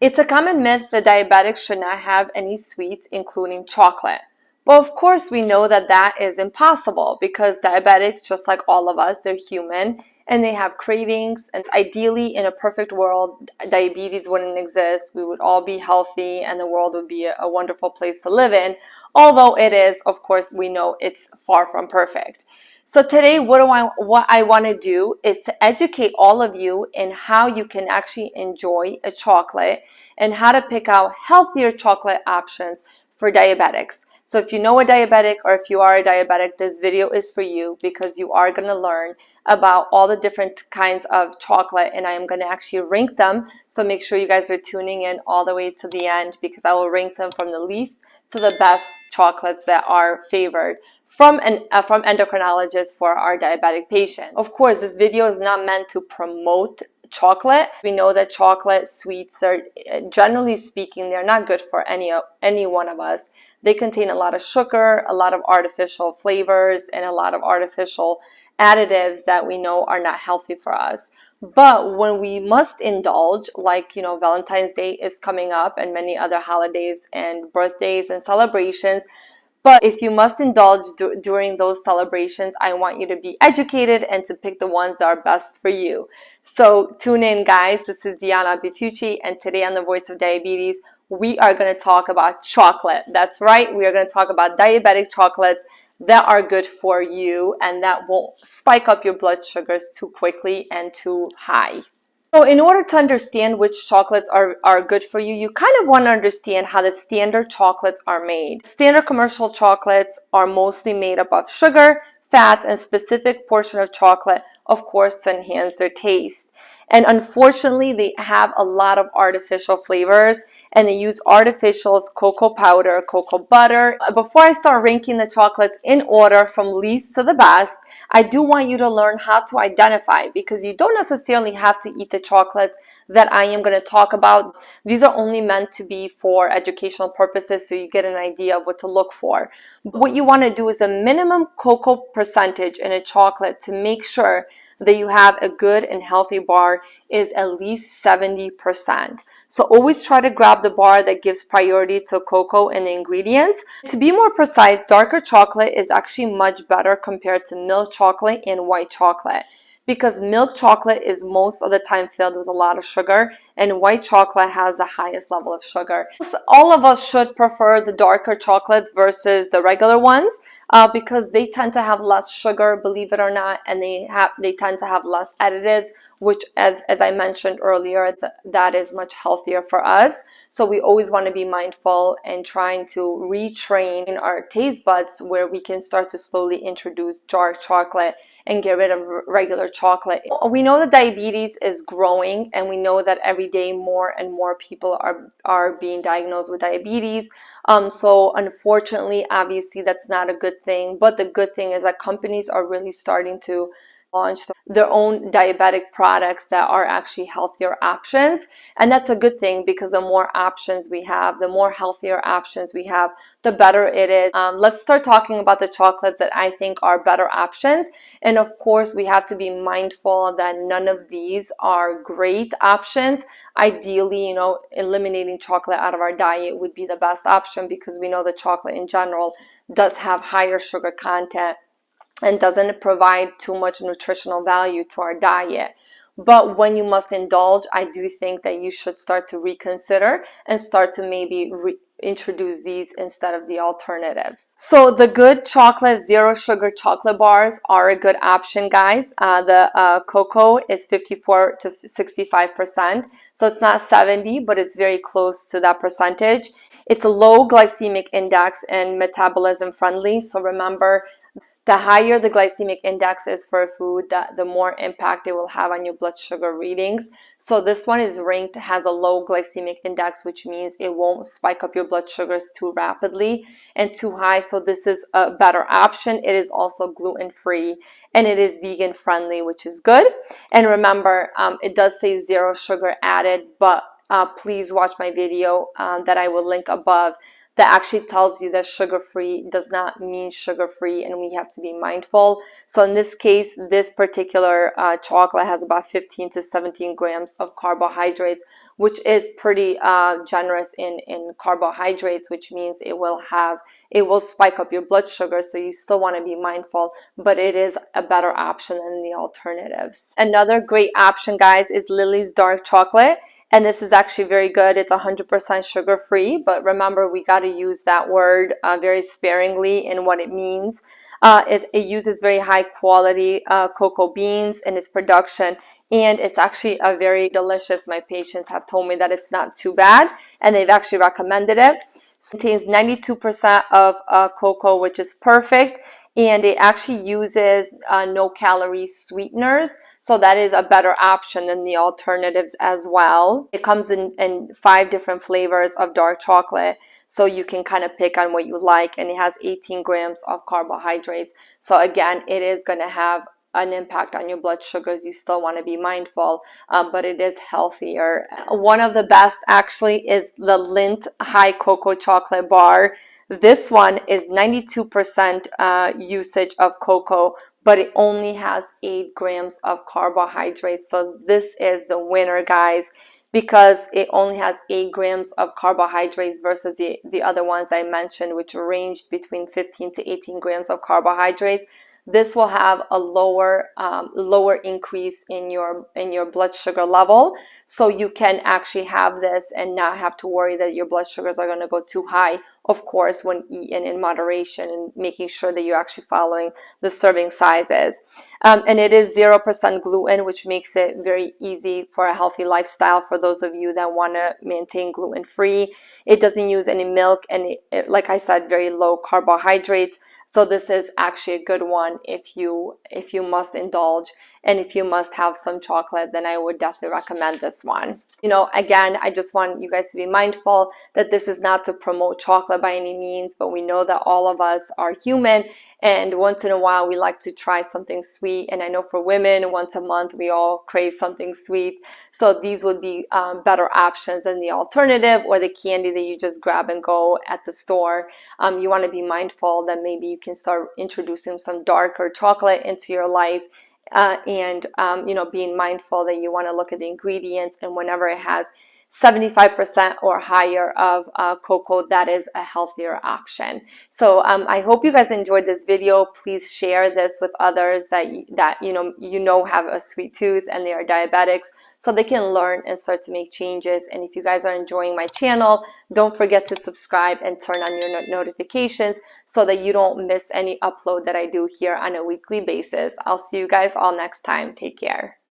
It's a common myth that diabetics should not have any sweets, including chocolate. But of course, we know that that is impossible because diabetics, just like all of us, they're human and they have cravings. And ideally, in a perfect world, diabetes wouldn't exist. We would all be healthy and the world would be a wonderful place to live in. Although it is, of course, we know it's far from perfect. So today, what I want to do is to educate all of you in how you can actually enjoy a chocolate and how to pick out healthier chocolate options for diabetics. So if you know a diabetic or if you are a diabetic, this video is for you because you are going to learn about all the different kinds of chocolate, and I am going to actually rank them. So make sure you guys are tuning in all the way to the end because I will rank them from the least to the best chocolates that are favored from endocrinologists for our diabetic patients. Of course, this video is not meant to promote chocolate. We know that chocolate sweets, they're generally speaking, they're not good for any one of us. They contain a lot of sugar, a lot of artificial flavors, and a lot of artificial additives that we know are not healthy for us. But when we must indulge, like, Valentine's Day is coming up and many other holidays and birthdays and celebrations, but if you must indulge during those celebrations, I want you to be educated and to pick the ones that are best for you. So tune in, guys. This is Diabetics, and today on The Voice of Diabetes, we are going to talk about chocolate. That's right. We are going to talk about diabetic chocolates that are good for you and that won't spike up your blood sugars too quickly and too high. So in order to understand which chocolates are good for you, you kind of want to understand how the standard chocolates are made. Standard commercial chocolates are mostly made up of sugar, fats, and specific portion of chocolate, of course, to enhance their taste. And unfortunately, they have a lot of artificial flavors, and they use artificials, cocoa powder, cocoa butter. Before I start ranking the chocolates in order from least to the best, I do want you to learn how to identify, because you don't necessarily have to eat the chocolates that I am going to talk about. These are only meant to be for educational purposes, so you get an idea of what to look for. What you want to do is a minimum cocoa percentage in a chocolate to make sure that you have a good and healthy bar is at least 70%. So always try to grab the bar that gives priority to cocoa and the ingredients. To be more precise, darker chocolate is actually much better compared to milk chocolate and white chocolate, because milk chocolate is most of the time filled with a lot of sugar and white chocolate has the highest level of sugar. So all of us should prefer the darker chocolates versus the regular ones because they tend to have less sugar, believe it or not, and they tend to have less additives, which as I mentioned earlier, that is much healthier for us. So we always want to be mindful and trying to retrain our taste buds where we can start to slowly introduce dark chocolate and get rid of regular chocolate. We know that diabetes is growing, and we know that every day more and more people are being diagnosed with diabetes. So unfortunately, obviously, that's not a good thing. But the good thing is that companies are really starting to launch their own diabetic products that are actually healthier options. And that's a good thing because the more options we have, the more healthier options we have, the better it is. Let's start talking about the chocolates that I think are better options. And of course, we have to be mindful that none of these are great options. Ideally, eliminating chocolate out of our diet would be the best option because we know that chocolate in general does have higher sugar content and doesn't provide too much nutritional value to our diet. But when you must indulge, I do think that you should start to reconsider and start to maybe introduce these instead of the alternatives. So the good chocolate, zero sugar chocolate bars are a good option, guys. The cocoa is 54 to 65%. So it's not 70, but it's very close to that percentage. It's a low glycemic index and metabolism friendly. So remember, the higher the glycemic index is for a food, the more impact it will have on your blood sugar readings. So this one is ranked, has a low glycemic index, which means it won't spike up your blood sugars too rapidly and too high. So this is a better option. It is also gluten-free and it is vegan friendly, which is good. And remember, it does say zero sugar added, but please watch my video that I will link above that actually tells you that sugar-free does not mean sugar-free, and we have to be mindful. So in this case, this particular chocolate has about 15 to 17 grams of carbohydrates, which is pretty generous in carbohydrates, which means it will spike up your blood sugar. So you still want to be mindful, but it is a better option than the alternatives. Another great option, guys, is Lily's dark chocolate. And this is actually very good. It's 100% sugar-free, but remember, we got to use that word very sparingly in what it means. It uses very high quality cocoa beans in its production, and it's actually a very delicious. My patients have told me that it's not too bad, and they've actually recommended it. So it contains 92% of cocoa, which is perfect, and it actually uses no-calorie sweeteners. So that is a better option than the alternatives as well. It comes in 5 different flavors of dark chocolate, so you can kind of pick on what you like, and it has 18 grams of carbohydrates. So again, it is going to have an impact on your blood sugars. You still want to be mindful, but it is healthier. One of the best actually is the Lindt high cocoa chocolate bar. This one is 92% usage of cocoa, but it only has 8 grams of carbohydrates. So this is the winner, guys, because it only has 8 grams of carbohydrates versus the other ones I mentioned, which ranged between 15 to 18 grams of carbohydrates. This will have a lower increase in your blood sugar level, so you can actually have this and not have to worry that your blood sugars are going to go too high. Of course, when eaten in moderation and making sure that you're actually following the serving sizes. And it is 0% gluten, which makes it very easy for a healthy lifestyle for those of you that want to maintain gluten-free. It doesn't use any milk, and like I said, very low carbohydrates. So this is actually a good one if you must indulge, and if you must have some chocolate, then I would definitely recommend this one. You know, again, I just want you guys to be mindful that this is not to promote chocolate by any means, but we know that all of us are human, and once in a while we like to try something sweet. And I know for women, once a month we all crave something sweet. So these would be better options than the alternative or the candy that you just grab and go at the store. You want to be mindful that maybe you can start introducing some darker chocolate into your life. You know, being mindful that you want to look at the ingredients, and whenever it has 75% or higher of cocoa, that is a healthier option. So I hope you guys enjoyed this video. Please share this with others that you know have a sweet tooth and they are diabetics, so they can learn and start to make changes. And if you guys are enjoying my channel, don't forget to subscribe and turn on your notifications so that you don't miss any upload that I do here on a weekly basis. I'll see you guys all next time. Take care.